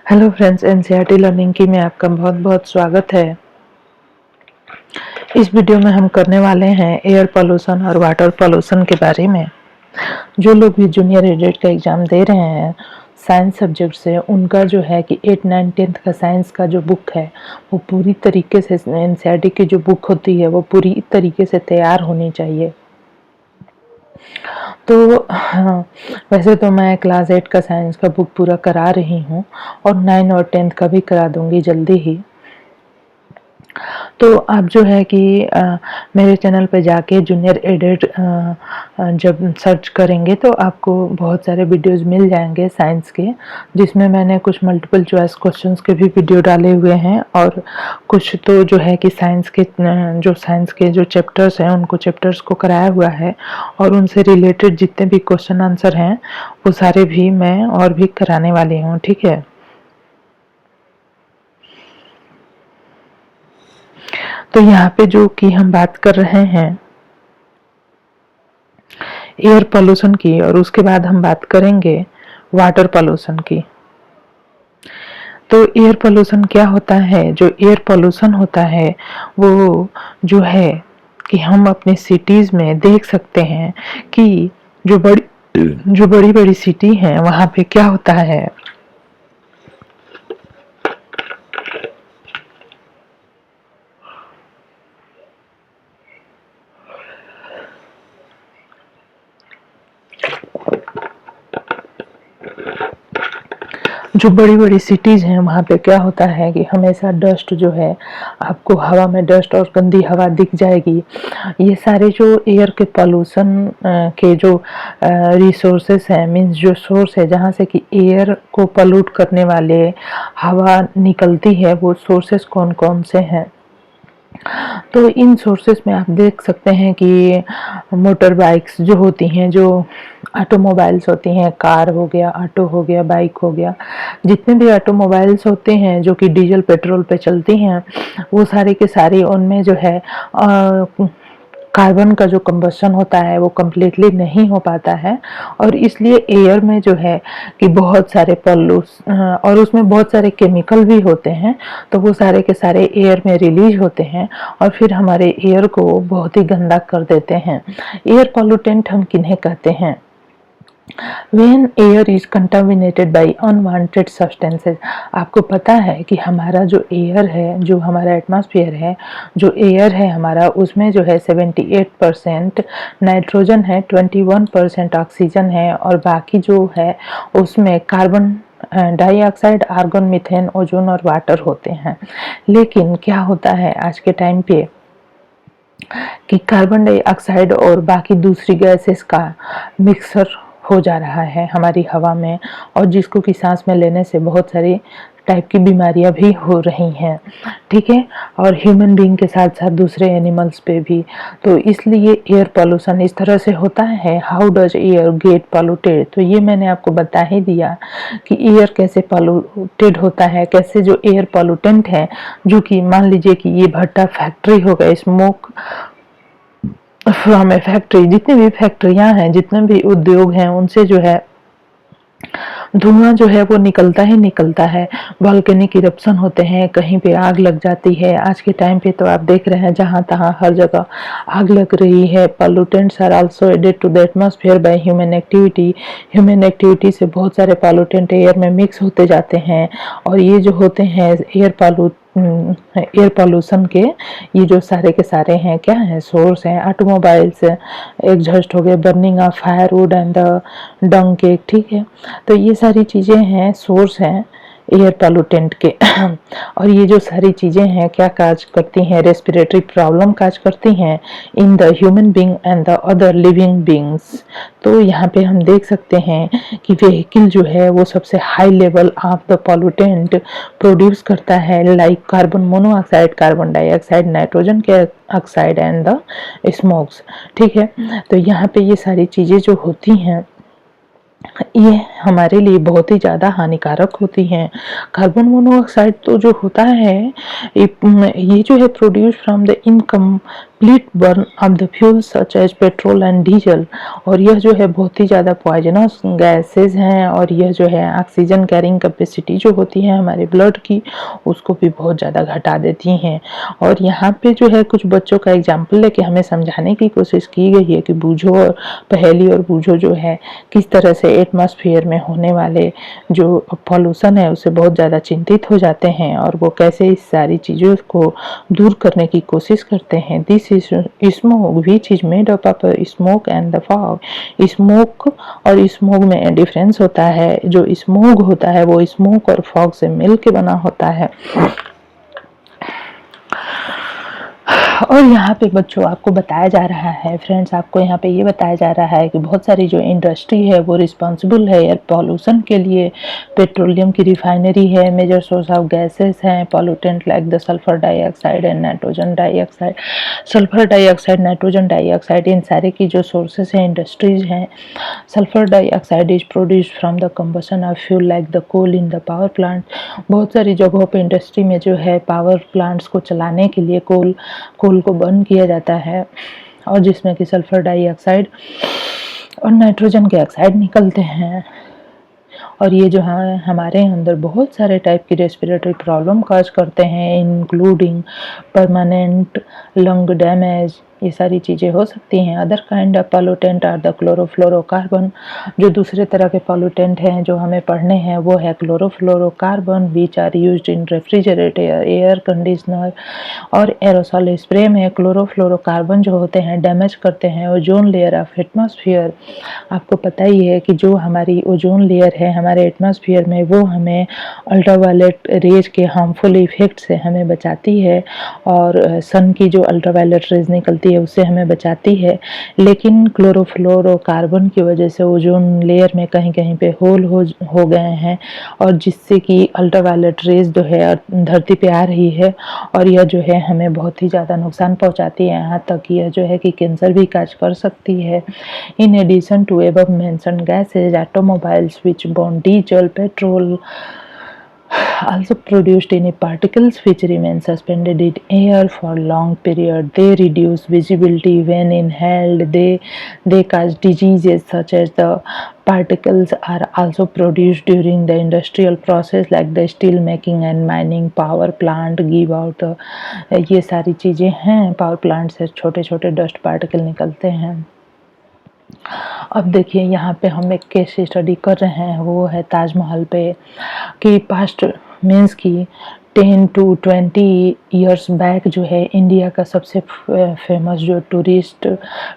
Hello friends, NCERT learning की में आपका बहुत बहुत स्वागत है। इस वीडियो में हम करने वाले हैं एयर पोल्यूशन और वाटर पोल्यूशन के बारे में। जो लोग भी जूनियर एडेड का एग्ज़ाम दे रहे हैं साइंस सब्जेक्ट से, उनका जो है कि 8, 9, 10th का साइंस का जो बुक है वो पूरी तरीके से एनसीईआरटी की जो बुक होती है वो पूरी तरीके से तैयार होनी चाहिए। तो हाँ, वैसे तो मैं क्लास 8 का साइंस का बुक पूरा करा रही हूँ और 9 और 10th का भी करा दूंगी जल्दी ही। तो आप जो है कि मेरे चैनल पे जाके जूनियर एडेड जब सर्च करेंगे तो आपको बहुत सारे वीडियोस मिल जाएंगे साइंस के, जिसमें मैंने कुछ मल्टीपल चॉइस क्वेश्चंस के भी वीडियो डाले हुए हैं और कुछ तो जो है कि साइंस के जो चैप्टर्स हैं उनको चैप्टर्स को कराया हुआ है और उनसे रिलेटेड जितने भी क्वेश्चन आंसर हैं वो सारे भी मैं और भी कराने वाली हूँ। ठीक है, तो यहाँ पे जो कि हम बात कर रहे हैं एयर पोल्यूशन की और उसके बाद हम बात करेंगे वाटर पोल्यूशन की। तो एयर पोल्यूशन क्या होता है? जो एयर पोल्यूशन होता है वो जो है कि हम अपने सिटीज में देख सकते हैं कि जो बड़ी बड़ी सिटी हैं वहाँ पे क्या होता है, जो बड़ी बड़ी सिटीज हैं वहाँ पे क्या होता है कि हमेशा डस्ट जो है, आपको हवा में डस्ट और गंदी हवा दिख जाएगी। ये सारे जो एयर के पोल्यूशन के जो रिसोर्सेस हैं, मीन्स जो सोर्स है जहाँ से कि एयर को पोल्यूट करने वाले हवा निकलती है, वो सोर्सेस कौन कौन से हैं। तो इन सोर्सेस में आप देख सकते हैं कि मोटर बाइक्स जो होती हैं, जो ऑटोमोबाइल्स होती हैं, कार हो गया, ऑटो हो गया, बाइक हो गया, जितने भी ऑटोमोबाइल्स होते हैं जो कि डीजल पेट्रोल पे चलती हैं, वो सारे के सारे उनमें जो है कार्बन का जो कंबशन होता है वो कम्प्लीटली नहीं हो पाता है और इसलिए एयर में जो है कि बहुत सारे और उसमें बहुत सारे केमिकल भी होते हैं, तो वो सारे के सारे एयर में रिलीज होते हैं और फिर हमारे एयर को बहुत ही गंदा कर देते हैं। एयर पॉल्यूटेंट हम किन्हें कहते हैं? When air is contaminated by unwanted substances, आपको पता है कि हमारा जो एयर है, जो हमारा एटमॉस्फेयर है, जो एयर है हमारा, उसमें जो है 78% नाइट्रोजन है, 21% ऑक्सीजन है और बाकी जो है उसमें carbon dioxide, argon, methane, ozone और वाटर होते हैं। लेकिन क्या होता है आज के टाइम पे कि कार्बन डाइऑक्साइड और बाकी दूसरी गैसेस का मिक्सर हो जा रहा है हमारी हवा में और जिसको कि सांस में लेने से बहुत सारी टाइप की बीमारियां भी हो रही हैं। ठीक है, और ह्यूमन बीइंग के साथ साथ दूसरे एनिमल्स पे भी। तो इसलिए एयर पोल्यूशन इस तरह से होता है। How does air get polluted? तो ये मैंने आपको बता ही दिया कि एयर कैसे पोल्यूटेड होता है, कैसे जो एयर पोल्यूटेंट है, जो कि मान लीजिए कि ये भट्टा फैक्ट्री हो गए, स्मोक फ्रॉम ए फैक्ट्री, जितनी भी फैक्ट्रियां हैं, जितने भी उद्योग हैं, उनसे जो है धुआं जो है वो निकलता ही निकलता है। वॉल्केनिक इरप्शन होते हैं, कहीं पे आग लग जाती है। आज के टाइम पे तो आप देख रहे हैं जहां तहां हर जगह आग लग रही है। Pollutants are also added to the atmosphere by human activity. Human activity से बहुत सारे पॉल्यूटेंट एयर में मिक्स होते जाते हैं और ये जो होते हैं एयर पोल्यूशन के, ये जो सारे के सारे हैं क्या है, सोर्स हैं। ऑटोमोबाइल्स, एग्जॉस्ट हो गए, burning of firewood and the Dang cake. ठीक है, तो ये सारी चीज़ें हैं, सोर्स हैं एयर पोल्यूटेंट के और ये जो सारी चीज़ें हैं क्या काज करती हैं? रेस्पिरेटरी प्रॉब्लम काज करती हैं in the human being and the other living beings. तो यहाँ पे हम देख सकते हैं कि व्हीकल जो है वो सबसे high level of the pollutant produce करता है, like carbon monoxide, carbon dioxide, nitrogen के ऑक्साइड एंड द स्मोक्स। ठीक है, तो यहाँ पे ये सारी चीज़ें जो होती हैं ये हमारे लिए बहुत ही ज़्यादा हानिकारक होती हैं। कार्बन मोनोऑक्साइड तो जो होता है ये जो है produce from the complete burn of the fuel such as petrol and diesel. और यह जो है बहुत ही ज़्यादा पॉइजनस गैसेज हैं, और यह जो है ऑक्सीजन कैरिंग कैपेसिटी जो होती है हमारे ब्लड की, उसको भी बहुत ज़्यादा घटा देती हैं। और यहाँ पे जो है कुछ बच्चों का एग्जाम्पल लेके हमें समझाने की कोशिश की गई है कि बूझो और पहेली और बूझो जो है किस तरह से एटमॉस्फेयर में होने वाले जो पॉल्यूशन है उससे बहुत ज़्यादा चिंतित हो जाते हैं, और वो कैसे इस सारी चीज़ों को दूर करने की कोशिश करते हैं। This is smoke which is made up of smoke and the fog. Smoke और स्मोक में डिफरेंस होता है। जो स्मोक होता है वो स्मोक और फॉग से मिल के बना होता है। और यहाँ पे बच्चों आपको बताया जा रहा है, फ्रेंड्स आपको यहाँ पे ये बताया जा रहा है कि बहुत सारी जो इंडस्ट्री है वो रिस्पॉन्सिबल है एयर पॉल्यूशन के लिए। पेट्रोलियम की रिफाइनरी है, मेजर सोर्स ऑफ गैसेस हैं pollutant like the sulphur dioxide and nitrogen dioxide. Sulphur dioxide, nitrogen dioxide, इन सारे की जो सोर्सेस हैं इंडस्ट्रीज हैं। Sulphur dioxide is produced from the combustion of fuel like the coal in the power plant. बहुत सारी जगहों पे इंडस्ट्री में जो है पावर प्लांट्स को चलाने के लिए कोल को बर्न किया जाता है, और जिसमें कि सल्फर डाइऑक्साइड और नाइट्रोजन के ऑक्साइड निकलते हैं। और ये जो है हमारे अंदर बहुत सारे टाइप की रेस्पिरेटरी प्रॉब्लम काज करते हैं, इंक्लूडिंग परमानेंट लंग डैमेज, ये सारी चीज़ें हो सकती हैं। Other kind of pollutant are the chlorofluorocarbon. जो दूसरे तरह के पॉल्यूटेंट हैं जो हमें पढ़ने हैं वो है chlorofluorocarbon which are used in refrigerator, air conditioner और एरोसॉल स्प्रे में क्लोरोफ्लोरोकार्बन जो होते हैं डैमेज करते हैं ओजोन लेयर ऑफ एटमॉस्फेयर। आपको पता ही है कि जो हमारी ओजोन लेयर है हमारे एटमॉस्फेयर में, वो हमें अल्ट्रावायलेट रेज के हार्मफुल इफेक्ट से हमें बचाती है, और सन की जो अल्ट्रावायलेट रेज निकलती है उससे हमें बचाती है। लेकिन क्लोरोफ्लोरोकार्बन की वजह से ओजोन लेयर में कहीं कहीं पे होल हो गए हैं, और जिससे कि अल्ट्रावायलेट रेज जो है धरती पे आ रही है, और यह जो है हमें बहुत ही ज़्यादा नुकसान पहुंचाती है। यहाँ तक यह जो है कि कैंसर भी काज कर सकती है। In addition to above mentioned gases, automobiles which burn diesel, petrol also produced any particles which remain suspended in air for long period. They reduce visibility when inhaled. They cause diseases such as the particles are also produced during the industrial process like the steel making and mining. Power plant give out ये सारी चीज़ें हैं, power plant से छोटे छोटे dust particle निकलते हैं। अब देखिए यहाँ पे हम एक केस स्टडी कर रहे हैं, वो है ताजमहल पे, कि पास्ट मीन्स की 10 to 20 ईयर्स बैक जो है इंडिया का सबसे फेमस जो टूरिस्ट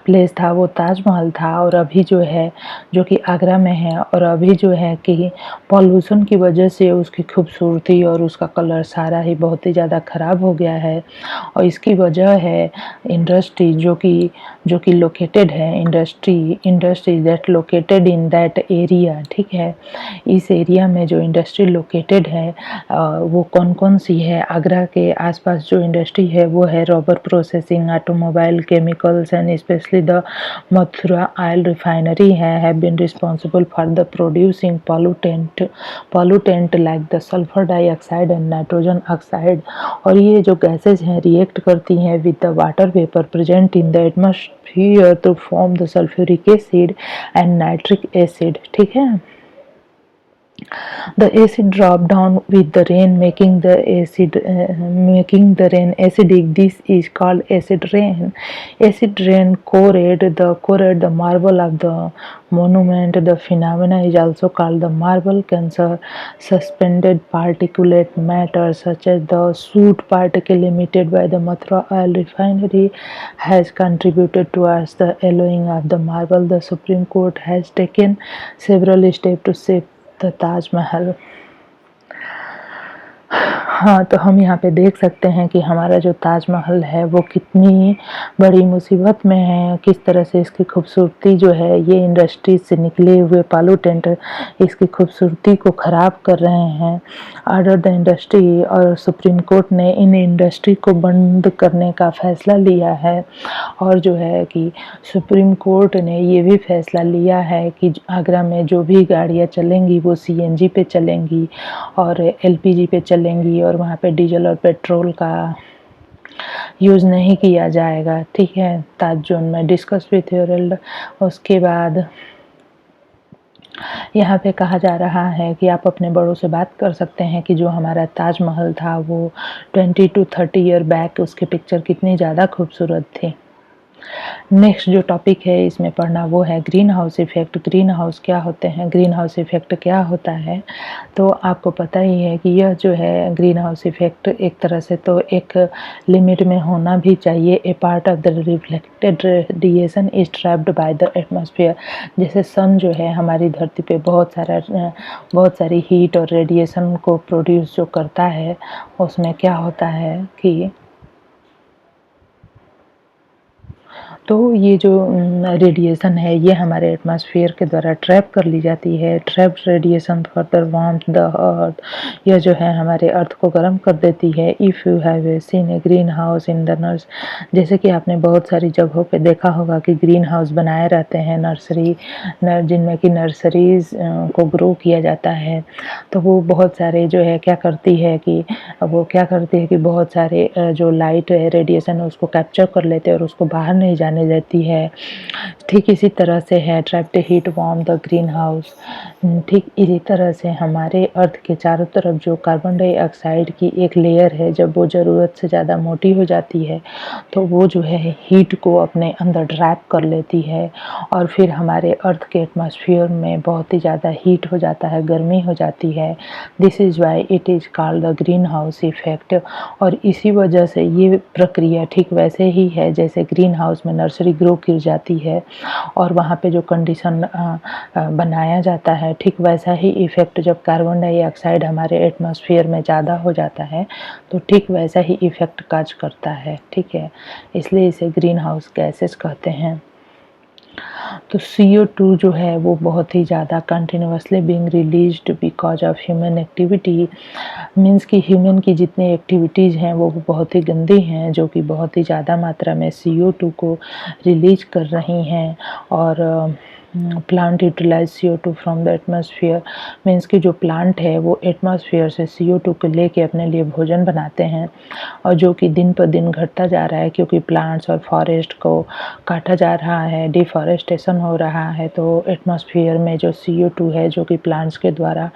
प्लेस था वो ताजमहल था। और अभी जो है जो कि आगरा में है, और अभी जो है कि पॉल्यूशन की वजह से उसकी खूबसूरती और उसका कलर सारा ही बहुत ही ज़्यादा ख़राब हो गया है। और इसकी वजह है इंडस्ट्री जो कि लोकेटेड है, industry that located in that area. ठीक है, इस एरिया में जो इंडस्ट्री लोकेटेड है वो कौन कौन सी है। आगरा के आसपास जो इंडस्ट्री है वो है rubber processing, automobile, chemicals and specially the Mathura oil refinery have been responsible for the producing pollutant like the sulphur dioxide and nitrogen oxide. और ये जो गैसेज हैं रिएक्ट करती हैं with the water vapour present in the atmosphere to form the sulphuric acid and nitric acid. ठीक है, the acid drop down with the rain making the rain acidic. This is called acid rain. Acid rain corrode the marble of the monument. The phenomena is also called the marble cancer. Suspended particulate matter such as the soot particle emitted by the Mathura oil refinery has contributed towards the yellowing of the marble. The Supreme Court has taken several steps to save the Taj Mahal. हाँ, तो हम यहाँ पे देख सकते हैं कि हमारा जो ताजमहल है वो कितनी बड़ी मुसीबत में है, किस तरह से इसकी खूबसूरती जो है ये इंडस्ट्री से निकले हुए पॉल्यूटेंट इसकी खूबसूरती को ख़राब कर रहे हैं। ऑर्डर द इंडस्ट्री, और सुप्रीम कोर्ट ने इन इंडस्ट्री को बंद करने का फ़ैसला लिया है। और जो है कि सुप्रीम कोर्ट ने ये भी फैसला लिया है कि आगरा में जो भी गाड़ियाँ चलेंगी वो CNG पे चलेंगी और LPG पे चलेंगी, और वहाँ पे डीजल और पेट्रोल का यूज़ नहीं किया जाएगा, ठीक है। ताज जोन में डिस्कस विथ योर एल्डर। उसके बाद यहाँ पे कहा जा रहा है कि आप अपने बड़ों से बात कर सकते हैं कि जो हमारा ताजमहल था वो 20 टू 30 ईयर बैक उसकी पिक्चर कितनी ज़्यादा खूबसूरत थी। नेक्स्ट जो टॉपिक है इसमें पढ़ना वो है green house effect. Green house क्या होते हैं, ग्रीन हाउस इफ़ेक्ट क्या होता है, तो आपको पता ही है कि यह जो है ग्रीन हाउस इफ़ेक्ट एक तरह से तो एक लिमिट में होना भी चाहिए। A part of the reflected radiation is trapped by the atmosphere. जैसे सन जो है हमारी धरती पे बहुत सारी हीट और रेडिएशन को प्रोड्यूस जो करता है, उसमें क्या होता है कि तो ये जो रेडिएशन है ये हमारे एटमॉस्फेयर के द्वारा ट्रैप कर ली जाती है। Trapped radiation further warm the earth, यह जो है हमारे अर्थ को गर्म कर देती है। If you have scene A green house in the nurse, जैसे कि आपने बहुत सारी जगहों पे देखा होगा कि ग्रीन हाउस बनाए रहते हैं नर्सरी जिनमें कि नर्सरीज को ग्रो किया जाता है। तो वो बहुत सारे जो है क्या करती है कि बहुत सारे जो लाइट है रेडिएशन है उसको कैप्चर कर लेते हैं और उसको बाहर नहीं जाने देती है। ठीक इसी तरह से है trapped heat warm the green house. ठीक इसी तरह से हमारे अर्थ के चारों तरफ जो कार्बन डाइऑक्साइड की एक लेयर है, जब वो ज़रूरत से ज़्यादा मोटी हो जाती है तो वो जो है हीट को अपने अंदर ट्रैप कर लेती है और फिर हमारे अर्थ के एटमॉस्फेयर में बहुत ही ज़्यादा हीट हो जाता है, गर्मी हो जाती है। This is why it is called the green house effect. और इसी वजह से ये प्रक्रिया ठीक वैसे ही है जैसे ग्रीन हाउस में नर्सरी ग्रो की जाती है और वहाँ पे जो कंडीशन बनाया जाता है, ठीक वैसा ही इफ़ेक्ट जब कार्बन डाइऑक्साइड हमारे एटमॉस्फेयर में ज़्यादा हो जाता है तो ठीक वैसा ही इफ़ेक्ट काज करता है, ठीक है। इसलिए इसे ग्रीन हाउस गैसेस कहते हैं। तो CO2 जो है वो बहुत ही ज़्यादा continuously being released because of human activity. Means कि ह्यूमन की जितनी एक्टिविटीज़ हैं वो बहुत ही गंदी हैं, जो कि बहुत ही ज़्यादा मात्रा में CO2 को रिलीज कर रही हैं। और plant utilise CO2 from the atmosphere. Means कि जो प्लांट है वो एटमॉस्फेयर से CO2 को लेके अपने लिए भोजन बनाते हैं और जो कि दिन पर दिन घटता जा रहा है क्योंकि प्लांट्स और फॉरेस्ट को काटा जा रहा है, डिफॉरेस्टेशन हो रहा है। तो एटमॉस्फेयर में जो CO2 है जो कि प्लांट्स के द्वारा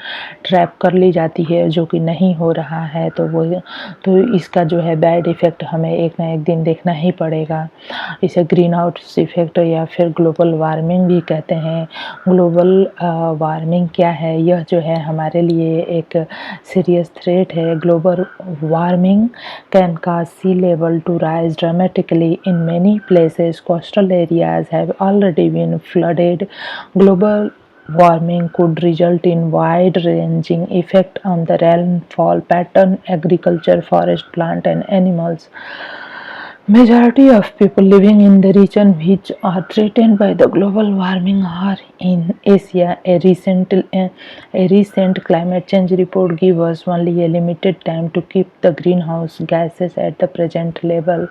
ट्रैप कर ली जाती है, जो कि नहीं हो रहा है, तो इसका जो है बैड इफ़ेक्ट हमें एक ना एक दिन देखना ही पड़ेगा। इसे ग्रीन हाउस इफ़ेक्ट या फिर ग्लोबल वार्मिंग भी कहते हैं। ग्लोबल वार्मिंग क्या है, यह जो है हमारे लिए एक सीरियस थ्रेट है। Global warming can cause sea level to rise dramatically in many places. Coastal areas have already been flooded. Global warming could result in wide-ranging effect on the rainfall pattern, agriculture, forest, plant, and animals. Majority of people living in the region which are threatened by the global warming are in Asia. A recent climate change report gives us only a limited time to keep the greenhouse gases at the present level.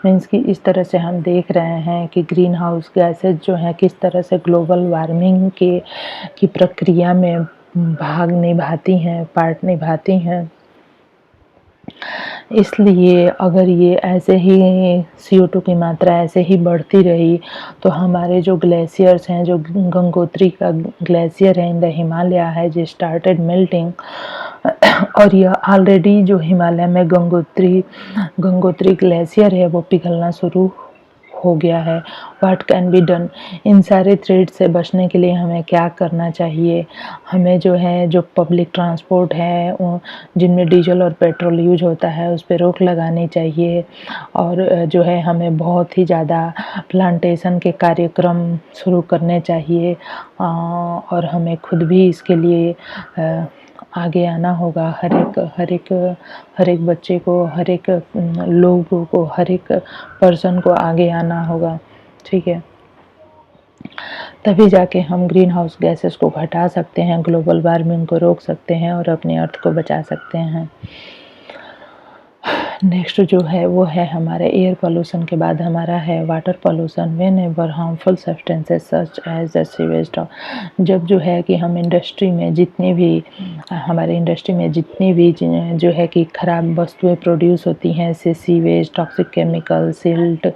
Means कि इस तरह से हम देख रहे हैं कि green house gases जो हैं किस तरह से ग्लोबल वार्मिंग की प्रक्रिया में पार्ट निभाती हैं। इसलिए अगर ये ऐसे ही CO2 की मात्रा ऐसे ही बढ़ती रही तो हमारे जो ग्लेशियर्स हैं, जो गंगोत्री का ग्लेशियर है इन द हिमालय है जो स्टार्टेड मेल्टिंग और यह ऑलरेडी जो हिमालय में गंगोत्री ग्लेशियर है वो पिघलना शुरू हो गया है। व्हाट कैन बी डन, इन सारे थ्रेट से बचने के लिए हमें क्या करना चाहिए। हमें जो पब्लिक ट्रांसपोर्ट है जिनमें डीजल और पेट्रोल यूज होता है उस पर रोक लगानी चाहिए और जो है हमें बहुत ही ज़्यादा प्लांटेशन के कार्यक्रम शुरू करने चाहिए और हमें खुद भी इसके लिए आगे आना होगा। हर एक बच्चे को, हर एक लोगों को, हर एक पर्सन को आगे आना होगा, ठीक है। तभी जाके हम ग्रीन हाउस गैसेस को घटा सकते हैं, ग्लोबल वार्मिंग को रोक सकते हैं और अपने अर्थ को बचा सकते हैं। नेक्स्ट जो है वो है हमारे एयर पोल्यूशन के बाद हमारा है water pollution. Whenever harmful substances such as the sewage, जब जो है कि हम इंडस्ट्री में जितनी भी हमारे इंडस्ट्री में जितनी भी जो है कि ख़राब वस्तुएं प्रोड्यूस होती हैं, जैसे सीवेज, टॉक्सिक केमिकल, सिल्ट,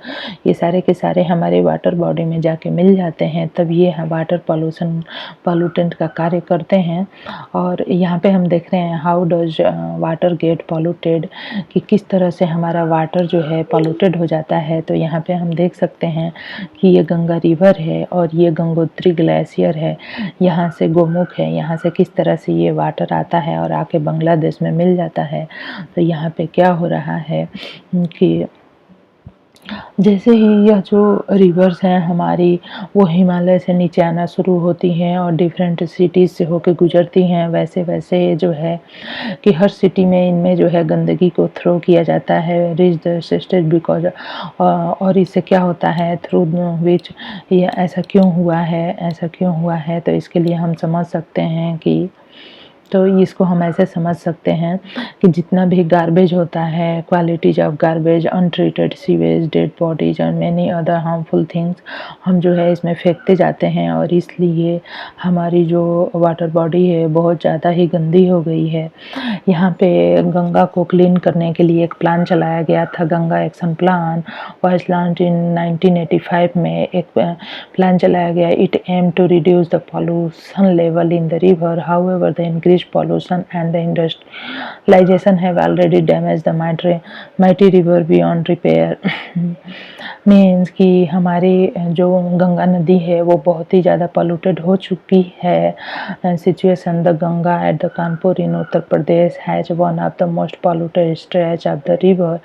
ये सारे के सारे हमारे वाटर बॉडी में जाके मिल जाते हैं, तब ये वाटर पोल्यूशन पॉल्यूटेंट का कार्य करते हैं। और यहाँ पे हम देख रहे हैं how does water get polluted, कि किस तरह से हमारा वाटर जो है पॉल्यूटेड हो जाता है। तो यहाँ पे हम देख सकते हैं कि ये गंगा रिवर है और ये गंगोत्री ग्लेशियर है, यहाँ से गोमुख है, यहाँ से किस तरह से ये वाटर आता है और आके बांग्लादेश में मिल जाता है। तो यहाँ पे क्या हो रहा है कि जैसे ही यह जो रिवर्स हैं हमारी, वो हिमालय से नीचे आना शुरू होती हैं और डिफरेंट सिटीज़ से होकर गुजरती हैं, वैसे वैसे जो है कि हर सिटी में इनमें जो है गंदगी को थ्रो किया जाता है, रीच द स्टेज बिकॉज, और इससे क्या होता है, थ्रू विच ये ऐसा क्यों हुआ है, ऐसा क्यों हुआ है। तो इसके लिए हम समझ सकते हैं कि, तो इसको हम ऐसे समझ सकते हैं कि जितना भी गार्बेज होता है, qualities of garbage, untreated sewage, dead bodies and many other harmful things, हम जो है इसमें फेंकते जाते हैं और इसलिए हमारी जो वाटर बॉडी है बहुत ज़्यादा ही गंदी हो गई है। यहाँ पे गंगा को क्लीन करने के लिए एक प्लान चलाया गया था, Ganga action plan was launched in 1985 में एक प्लान चलाया गया। It aim to reduce the pollution level in the river, however the increase pollution and the industrialization have already damaged the mighty river beyond repair। Means कि हमारी जो गंगा नदी है वो बहुत ही ज़्यादा पोल्यूटेड हो चुकी है। Situation, the Ganga at the Kanpur in Uttar Pradesh has one of the most polluted stretch of the river.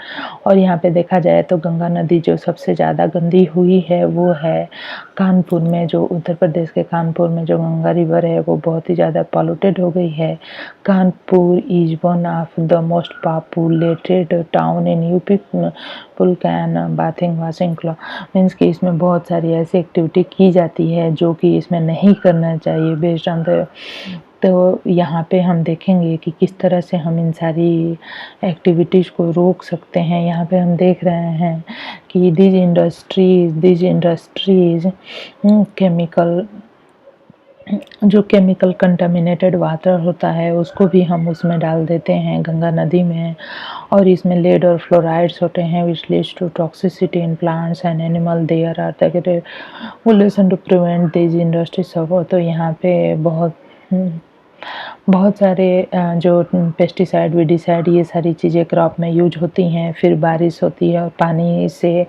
और यहाँ पे देखा जाए तो गंगा नदी जो सबसे ज़्यादा गंदी हुई है वो है कानपुर में, जो उत्तर प्रदेश के कानपुर में जो गंगा रिवर है वो बहुत ही ज़्यादा पोल्यूटेड हो गई है। Kanpur is one of the most populated town in UP, pull can bathing washing cloth, means कि इसमें बहुत सारी ऐसी एक्टिविटी की जाती है जो कि इसमें नहीं करना चाहिए बेस्ड ऑन द। तो यहाँ पे हम देखेंगे कि किस तरह से हम इन सारी एक्टिविटीज़ को रोक सकते हैं। यहाँ पे हम देख रहे हैं कि दिस इंडस्ट्रीज केमिकल, जो केमिकल कंटामिनेटेड वाटर होता है उसको भी हम उसमें डाल देते हैं गंगा नदी में, और इसमें लेड और फ्लोराइड्स होते हैं which leads to toxicity in plants and animal. There are the regulation to prevent this industries of. तो यहाँ पे बहुत सारे जो पेस्टिसाइड विडिसाइड ये सारी चीज़ें क्रॉप में यूज होती हैं, फिर बारिश होती है और पानी से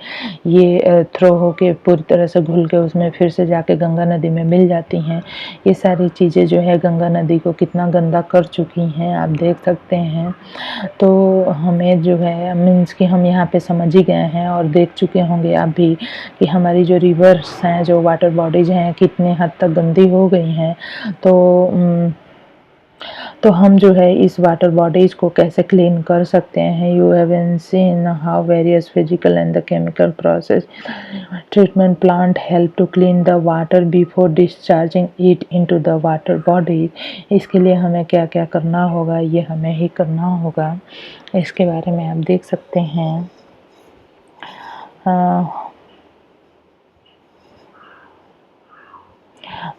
ये थ्रो होके पूरी तरह से घुल के उसमें फिर से जाके गंगा नदी में मिल जाती हैं। ये सारी चीज़ें जो है गंगा नदी को कितना गंदा कर चुकी हैं आप देख सकते हैं। तो हमें जो है मीन्स कि हम यहाँ पे समझ ही गए हैं और देख चुके होंगे आप भी कि हमारी जो रिवर्स हैं, जो वाटर बॉडीज हैं, कितने हद तक गंदी हो गई हैं। तो हम जो है इस वाटर बॉडीज़ को कैसे क्लीन कर सकते हैं। You have seen how various physical and the chemical process treatment plant help to clean the water before discharging it into the water body. इसके लिए हमें क्या क्या करना होगा, ये हमें ही करना होगा। इसके बारे में आप देख सकते हैं।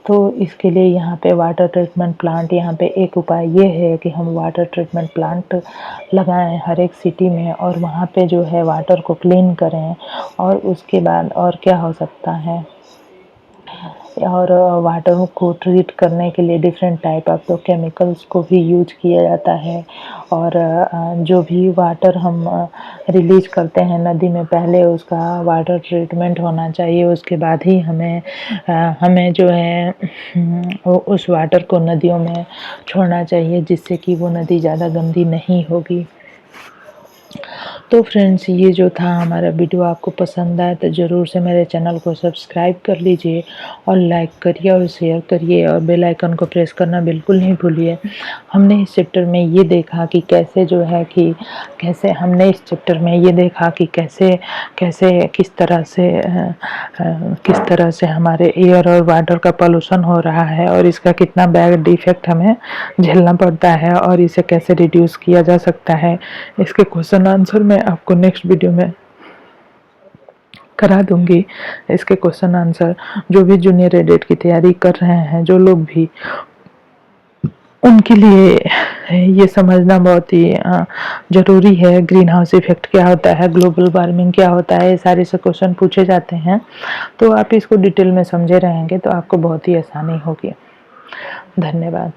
तो इसके लिए यहाँ पे वाटर ट्रीटमेंट प्लांट, यहाँ पे एक उपाय ये है कि हम वाटर ट्रीटमेंट प्लांट लगाएं हर एक सिटी में और वहाँ पे जो है वाटर को क्लीन करें। और उसके बाद और क्या हो सकता है, और वाटर को ट्रीट करने के लिए डिफरेंट टाइप ऑफ तो केमिकल्स को भी यूज किया जाता है। और जो भी वाटर हम रिलीज करते हैं नदी में, पहले उसका वाटर ट्रीटमेंट होना चाहिए, उसके बाद ही हमें जो है उस वाटर को नदियों में छोड़ना चाहिए, जिससे कि वो नदी ज़्यादा गंदी नहीं होगी। तो फ्रेंड्स, ये जो था हमारा वीडियो आपको पसंद आए तो ज़रूर से मेरे चैनल को सब्सक्राइब कर लीजिए और लाइक करिए और शेयर करिए और बेल आइकन को प्रेस करना बिल्कुल नहीं भूलिए। हमने इस चैप्टर में ये देखा कि कैसे जो है कि कैसे हमने इस चैप्टर में ये देखा कि कैसे किस तरह से हमारे एयर और वाटर का पोल्यूशन हो रहा है और इसका कितना बैड इफेक्ट हमें झेलना पड़ता है और इसे कैसे रिड्यूस किया जा सकता है। इसके क्वेश्चन आंसर मैं आपको नेक्स्ट वीडियो में करा दूंगी इसके क्वेश्चन आंसर। जो भी जूनियर एडिट की तैयारी कर रहे हैं जो लोग भी, उनके लिए ये समझना बहुत ही ज़रूरी है। ग्रीन हाउस इफेक्ट क्या होता है, ग्लोबल वार्मिंग क्या होता है, ये सारे से क्वेश्चन पूछे जाते हैं। तो आप इसको डिटेल में समझे रहेंगे तो आपको बहुत ही आसानी होगी। धन्यवाद।